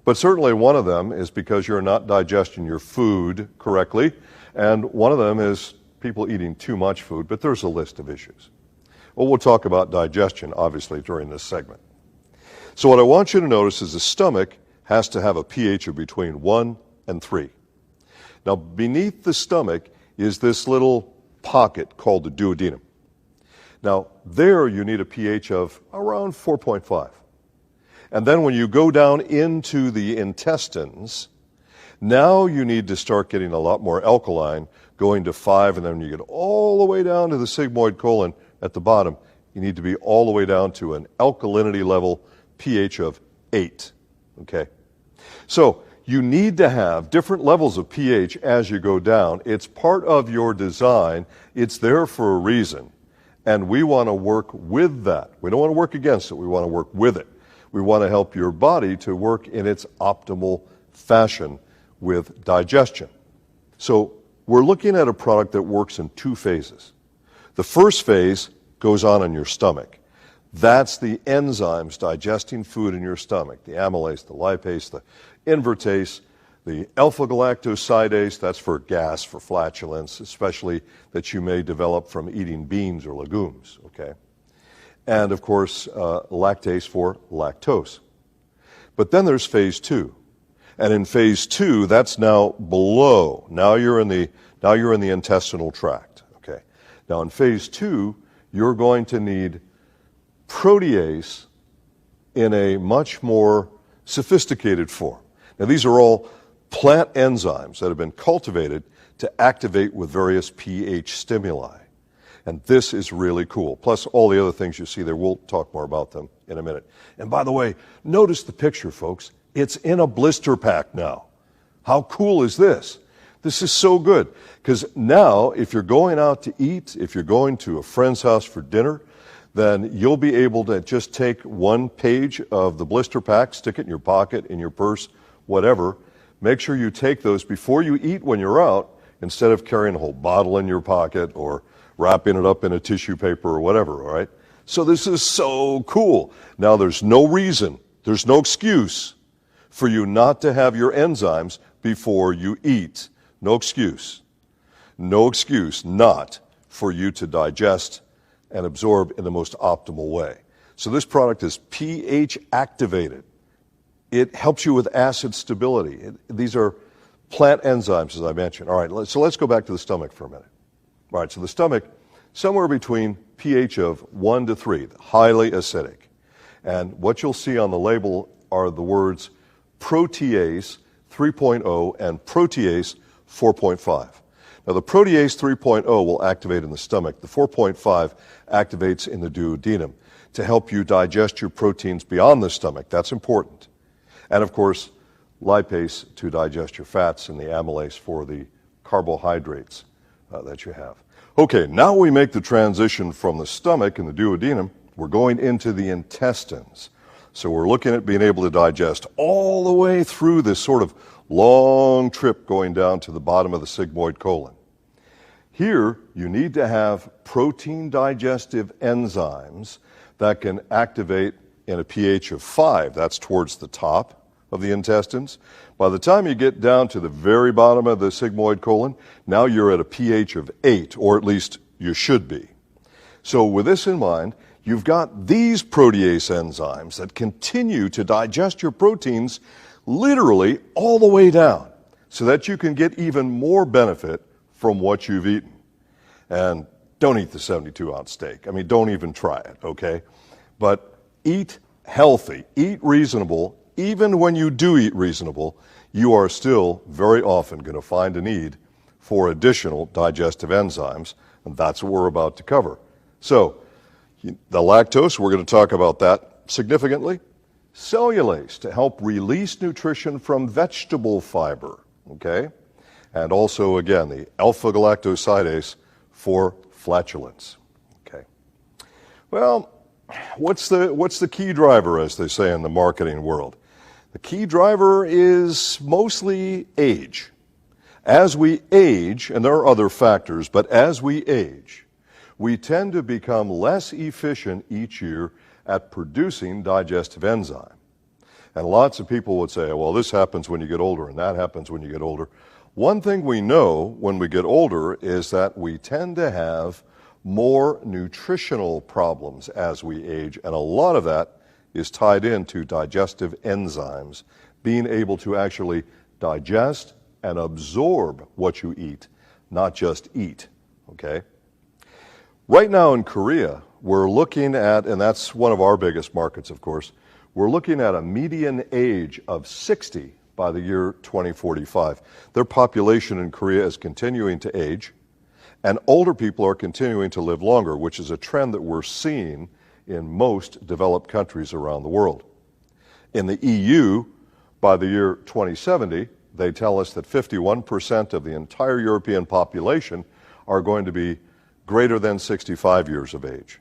But certainly one of them is because you're not digesting your food correctly, and one of them is people eating too much food, but there's a list of issues. Well, we'll talk about digestion, obviously, during this segment. So what I want you to notice is the stomach has to have a pH of between 1 and 3. Now, beneath the stomach is this little pocket called the duodenum. Now, there you need a pH of around 4.5. And then when you go down into the intestines, now you need to start getting a lot more alkaline, going to 5, and then you get all the way down to the sigmoid colon at the bottom. You need to be all the way down to an alkalinity level pH of 8. Okay? So you need to have different levels of pH as you go down. It's part of your design. It's there for a reason. And we want to work with that. We don't want to work against it. We want to work with it. We want to help your body to work in its optimal fashion with digestion. So we're looking at a product that works in 2 phases. The first phase goes on in your stomach. That's the enzymes digesting food in your stomach, the amylase, the lipase, the invertase, the alpha-galactosidase, that's for gas, for flatulence, especially that you may develop from eating beans or legumes, okay? And, of course, lactase for lactose. But then there's phase 2. And in phase 2, that's now below. Now you're in the intestinal tract, okay? Now in phase 2, you're going to need protease in a much more sophisticated form. Now these are all plant enzymes that have been cultivated to activate with various pH stimuli. And this is really cool. Plus all the other things you see there, we'll talk more about them in a minute. And by the way, notice the picture, folks. It's in a blister pack now. How cool is this? This is so good. Because now, if you're going out to eat, if you're going to a friend's house for dinner, then you'll be able to just take 1 page of the blister pack, stick it in your pocket, in your purse, whatever. Make sure you take those before you eat when you're out, instead of carrying a whole bottle in your pocket or wrapping it up in a tissue paper or whatever, all right? So this is so cool. Now, there's no reason, there's no excuse for you not to have your enzymes before you eat. No excuse. No excuse not for you to digest and absorb in the most optimal way. So this product is pH activated. It helps you with acid stability. These are plant enzymes, as I mentioned. All right, so let's go back to the stomach for a minute. All right, so the stomach, somewhere between pH of 1 to 3, highly acidic. And what you'll see on the label are the words protease 3.0 and protease 4.5. Now, the protease 3.0 will activate in the stomach. The 4.5 activates in the duodenum to help you digest your proteins beyond the stomach. That's important. And, of course, lipase to digest your fats and the amylase for the carbohydrates that you have. Okay, now we make the transition from the stomach and the duodenum. We're going into the intestines. So we're looking at being able to digest all the way through this sort of long trip going down to the bottom of the sigmoid colon. Here, you need to have protein digestive enzymes that can activate in a pH of 5. That's towards the top of the intestines. By the time you get down to the very bottom of the sigmoid colon, now you're at a pH of 8, or at least you should be. So with this in mind, you've got these protease enzymes that continue to digest your proteins literally all the way down so that you can get even more benefit from what you've eaten. And don't eat the 72-ounce steak. I mean, don't even try it, okay? But eat healthy, eat reasonable. Even when you do eat reasonable, you are still very often going to find a need for additional digestive enzymes, and that's what we're about to cover. So, the lactose, we're going to talk about that significantly. Cellulase, to help release nutrition from vegetable fiber, okay? And also, again, the alpha-galactosidase for flatulence, okay? Well, what's the key driver, as they say in the marketing world? The key driver is mostly age. As we age, and there are other factors, but as we age, we tend to become less efficient each year at producing digestive enzyme. And lots of people would say, well, this happens when you get older, and that happens when you get older. One thing we know when we get older is that we tend to have more nutritional problems as we age, and a lot of that is tied into digestive enzymes, being able to actually digest and absorb what you eat, not just eat, okay? Right now in Korea, we're looking at, and that's one of our biggest markets, of course, we're looking at a median age of 60 by the year 2045. Their population in Korea is continuing to age, and older people are continuing to live longer, which is a trend that we're seeing in most developed countries around the world. In the EU, by the year 2070, they tell us that 51% of the entire European population are going to be greater than 65 years of age.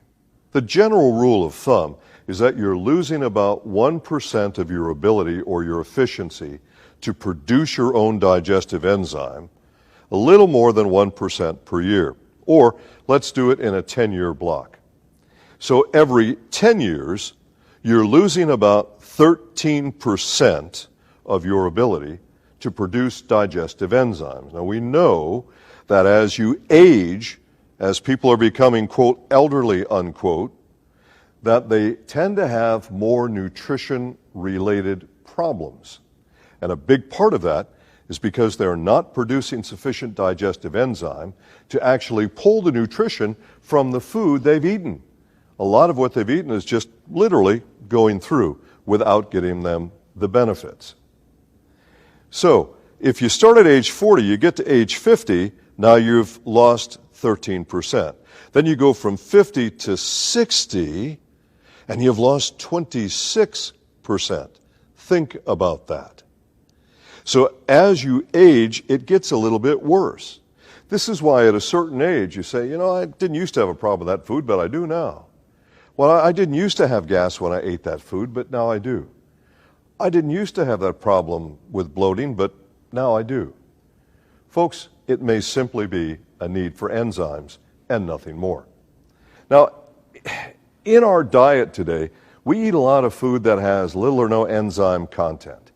The general rule of thumb is that you're losing about 1% of your ability or your efficiency to produce your own digestive enzyme, a little more than 1% per year. Or let's do it in a 10-year block. So every 10 years, you're losing about 13% of your ability to produce digestive enzymes. Now we know that as you age, as people are becoming, quote, elderly, unquote, that they tend to have more nutrition-related problems. And a big part of that is because they're not producing sufficient digestive enzyme to actually pull the nutrition from the food they've eaten. A lot of what they've eaten is just literally going through without getting them the benefits. So, if you start at age 40, you get to age 50, now you've lost 13%. Then you go from 50 to 60, and you've lost 26%. Think about that. So as you age, it gets a little bit worse. This is why at a certain age you say, you know, I didn't used to have a problem with that food, but I do now. Well, I didn't used to have gas when I ate that food, but now I do. I didn't used to have that problem with bloating, but now I do. Folks, it may simply be a need for enzymes and nothing more. Now, in our diet today, we eat a lot of food that has little or no enzyme content.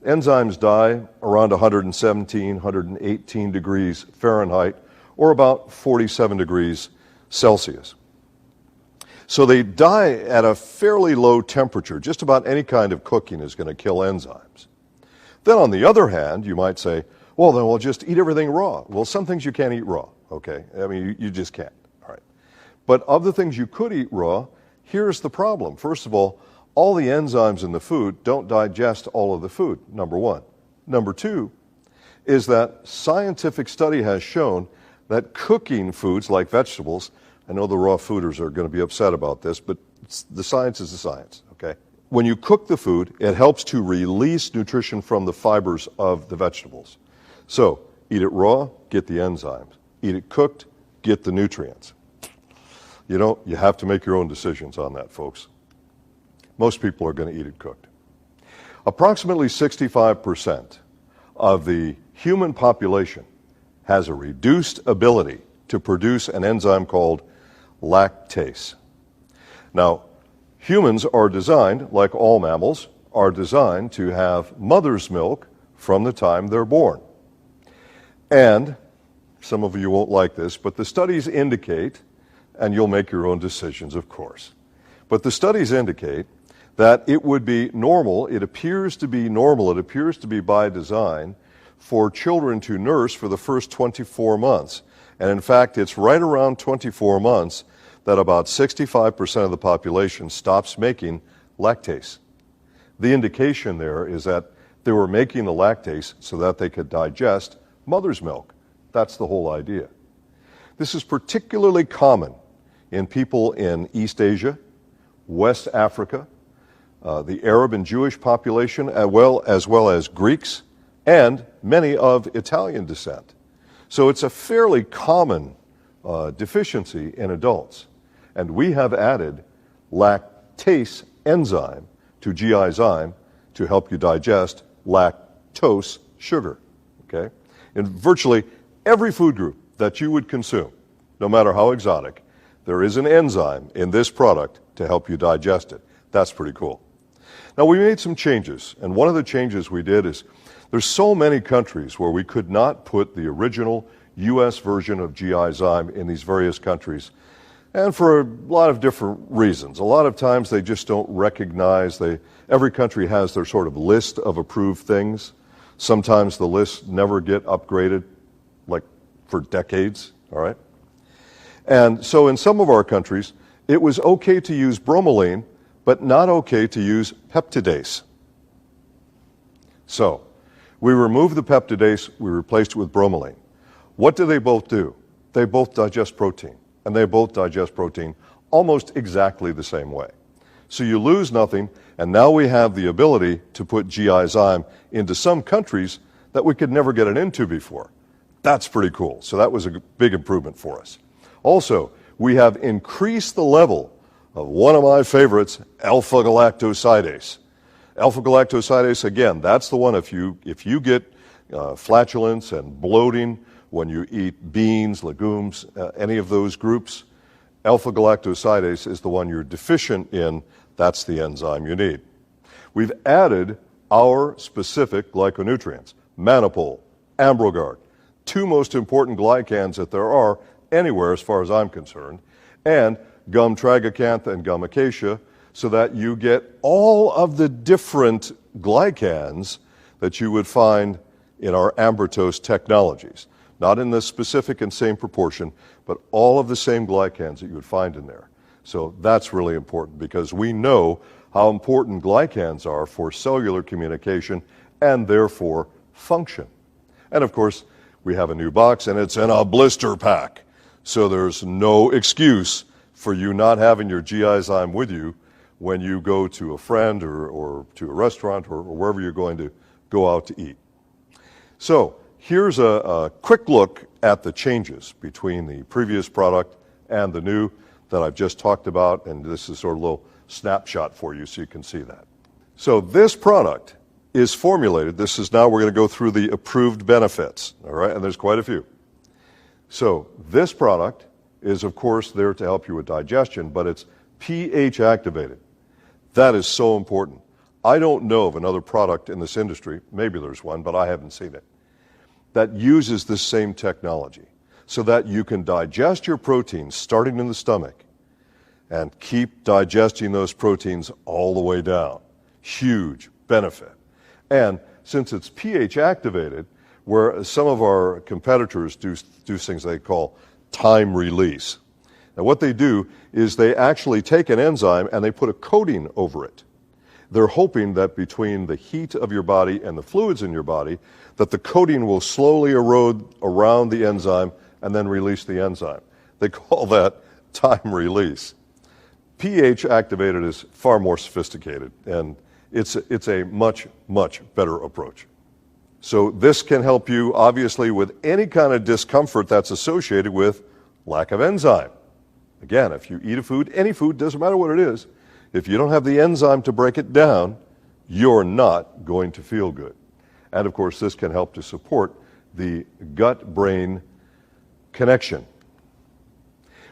Enzymes die around 117, 118 degrees Fahrenheit, or about 47 degrees Celsius. So they die at a fairly low temperature. Just about any kind of cooking is going to kill enzymes. Then on the other hand, you might say, well, then we'll just eat everything raw. Well, some things you can't eat raw, okay? I mean, you just can't, all right? But of the things you could eat raw, here's the problem. First of all the enzymes in the food don't digest all of the food, number one. Number two is that scientific study has shown that cooking foods like vegetables, I know the raw fooders are going to be upset about this, but the science is the science, okay? when you cook the food, it helps to release nutrition from the fibers of the vegetables. So eat it raw, get the enzymes. Eat it cooked, get the nutrients. You know, you have to make your own decisions on that, folks. Most people are going to eat it cooked. Approximately 65% of the human population has a reduced ability to produce an enzyme called lactase. Now, humans are designed, like all mammals, are designed to have mother's milk from the time they're born. And some of you won't like this, but the studies indicate, and you'll make your own decisions, of course, but the studies indicate that it would be normal, it appears to be normal, it appears to be by design for children to nurse for the first 24 months. And in fact, it's right around 24 months that about 65% of the population stops making lactase. The indication there is that they were making the lactase so that they could digest mother's milk. That's the whole idea. This is particularly common in people in East Asia, West Africa, the Arab and Jewish population, as well as Greeks, and many of Italian descent. So it's a fairly common deficiency in adults. And we have added lactase enzyme to GIzyme to help you digest lactose sugar. Okay? In virtually every food group that you would consume, no matter how exotic, there is an enzyme in this product to help you digest it. That's pretty cool. Now, we made some changes, and one of the changes we did is there's so many countries where we could not put the original U.S. version of GIzyme in these various countries, and for a lot of different reasons. A lot of times they just don't recognize, every country has their sort of list of approved things. Sometimes the lists never get upgraded, like for decades, all right? And so in some of our countries, it was okay to use bromelain, but not okay to use peptidase. So we removed the peptidase, we replaced it with bromelain. What do? They both digest protein, and they both digest protein almost exactly the same way. So you lose nothing, and now we have the ability to put GIzyme into some countries that we could never get it into before. That's pretty cool. So that was a big improvement for us. Also, we have increased the level of one of my favorites, alpha-galactosidase. Alpha-galactosidase, again, that's the one if you get flatulence and bloating when you eat beans, legumes, any of those groups, alpha-galactosidase is the one you're deficient in. That's the enzyme you need. We've added our specific glyconutrients, Manipul, Ambrogard, two most important glycans that there are anywhere as far as I'm concerned, and gum tragacanth and gum acacia, so that you get all of the different glycans that you would find in our Ambrotose technologies. Not in the specific and same proportion, but all of the same glycans that you would find in there. So that's really important because we know how important glycans are for cellular communication and therefore function. And of course, we have a new box and it's in a blister pack. So there's no excuse for you not having your GIzyme with you when you go to a friend or to a restaurant or wherever you're going to go out to eat. So here's a quick look at the changes between the previous product and the new that I've just talked about, and this is sort of a little snapshot for you so you can see that. So this product is formulated, we're going to go through the approved benefits, all right, and there's quite a few. So this product is, of course, there to help you with digestion, but it's pH activated. That is so important. I don't know of another product in this industry, maybe there's one, but I haven't seen it, that uses this same technology so that you can digest your proteins starting in the stomach and keep digesting those proteins all the way down. Huge benefit. And since it's pH activated, where some of our competitors do things they call time release. Now what they do is they actually take an enzyme and they put a coating over it. They're hoping that between the heat of your body and the fluids in your body, that the coating will slowly erode around the enzyme and then release the enzyme. They call that time release. pH activated is far more sophisticated, and it's a much, much better approach. So this can help you, obviously, with any kind of discomfort that's associated with lack of enzyme. Again, if you eat a food, any food, doesn't matter what it is, if you don't have the enzyme to break it down, you're not going to feel good. And of course, this can help to support the gut-brain connection.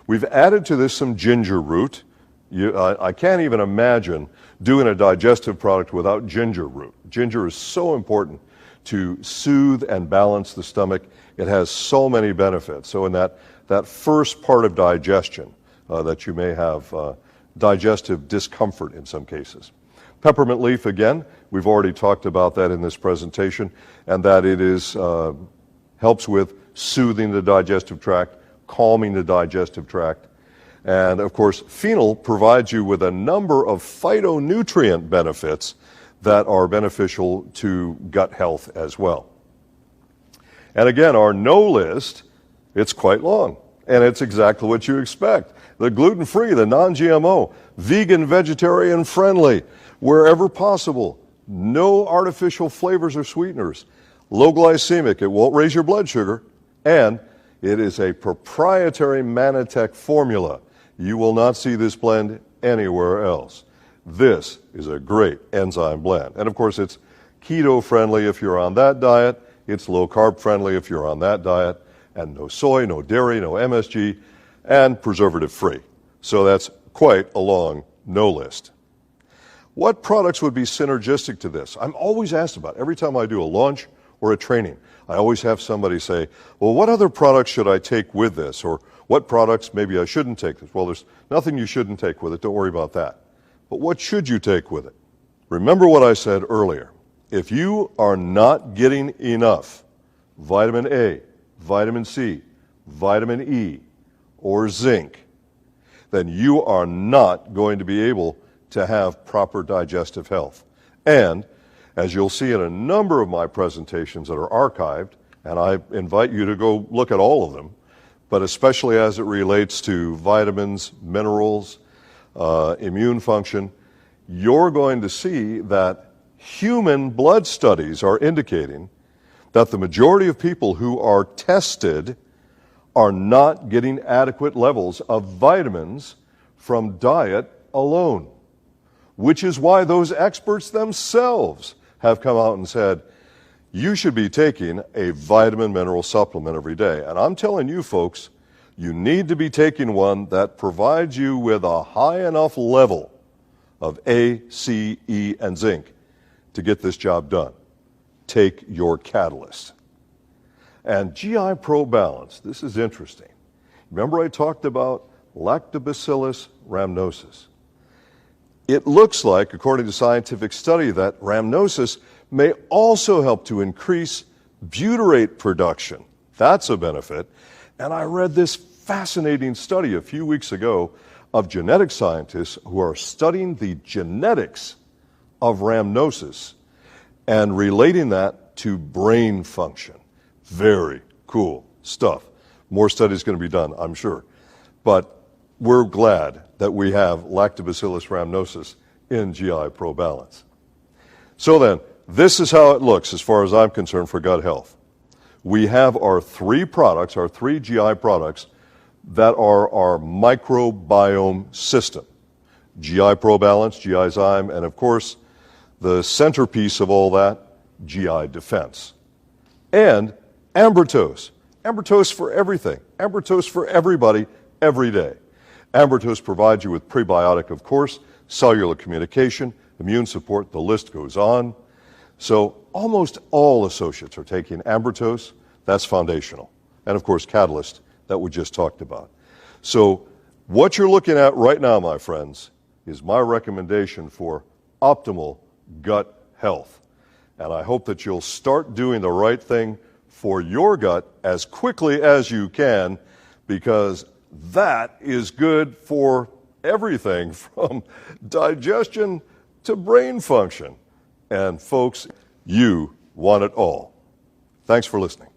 We've added to this some ginger root. I can't even imagine doing a digestive product without ginger root. Ginger is so important to soothe and balance the stomach. It has so many benefits. So in that first part of digestion, that you may have digestive discomfort in some cases. Peppermint leaf, again, we've already talked about that in this presentation, and that it is helps with soothing the digestive tract, calming the digestive tract. And of course, fennel provides you with a number of phytonutrient benefits that are beneficial to gut health as well. And again, our no list, it's quite long, and it's exactly what you expect. The gluten-free, the non-GMO, vegan, vegetarian friendly, wherever possible, no artificial flavors or sweeteners, low glycemic, it won't raise your blood sugar, and it is a proprietary Manitech formula. You will not see this blend anywhere else. This is a great enzyme blend. And of course, it's keto friendly if you're on that diet. It's low carb friendly if you're on that diet. And no soy, no dairy, no MSG, and preservative free. So that's quite a long no list. What products would be synergistic to this? I'm always asked about it. Every time I do a launch or a training, I always have somebody say, well, what other products should I take with this? Or what products maybe I shouldn't take this? Well, there's nothing you shouldn't take with it. Don't worry about that. But what should you take with it? Remember what I said earlier. If you are not getting enough vitamin A, vitamin C, vitamin E, or zinc, then you are not going to be able to have proper digestive health. And as you'll see in a number of my presentations that are archived, and I invite you to go look at all of them, but especially as it relates to vitamins, minerals, immune function, you're going to see that human blood studies are indicating that the majority of people who are tested are not getting adequate levels of vitamins from diet alone, which is why those experts themselves have come out and said, you should be taking a vitamin mineral supplement every day. And I'm telling you folks, you need to be taking one that provides you with a high enough level of A, C, E, and zinc to get this job done. Take your Catalyst. And GI Pro Balance, this is interesting. Remember I talked about Lactobacillus rhamnosus. It looks like, according to scientific study, that rhamnosus may also help to increase butyrate production. That's a benefit. And I read this fascinating study a few weeks ago of genetic scientists who are studying the genetics of rhamnosus and relating that to brain function. Very cool stuff. More studies going to be done, I'm sure. But we're glad that we have Lactobacillus rhamnosus in GI Pro Balance. So then, this is how it looks as far as I'm concerned for gut health. We have our three products, our three GI products, that are our microbiome system. GI Pro Balance, GI Zyme, and of course, the centerpiece of all that, GI Defense. And Ambertose. Ambertose for everything. Ambertose for everybody, every day. Ambertose provides you with prebiotic, of course, cellular communication, immune support, the list goes on. So almost all associates are taking Ambertose. That's foundational. And of course, Catalyst, that we just talked about. So what you're looking at right now, my friends, is my recommendation for optimal gut health. And I hope that you'll start doing the right thing for your gut as quickly as you can, because that is good for everything from digestion to brain function. And folks, you want it all. Thanks for listening.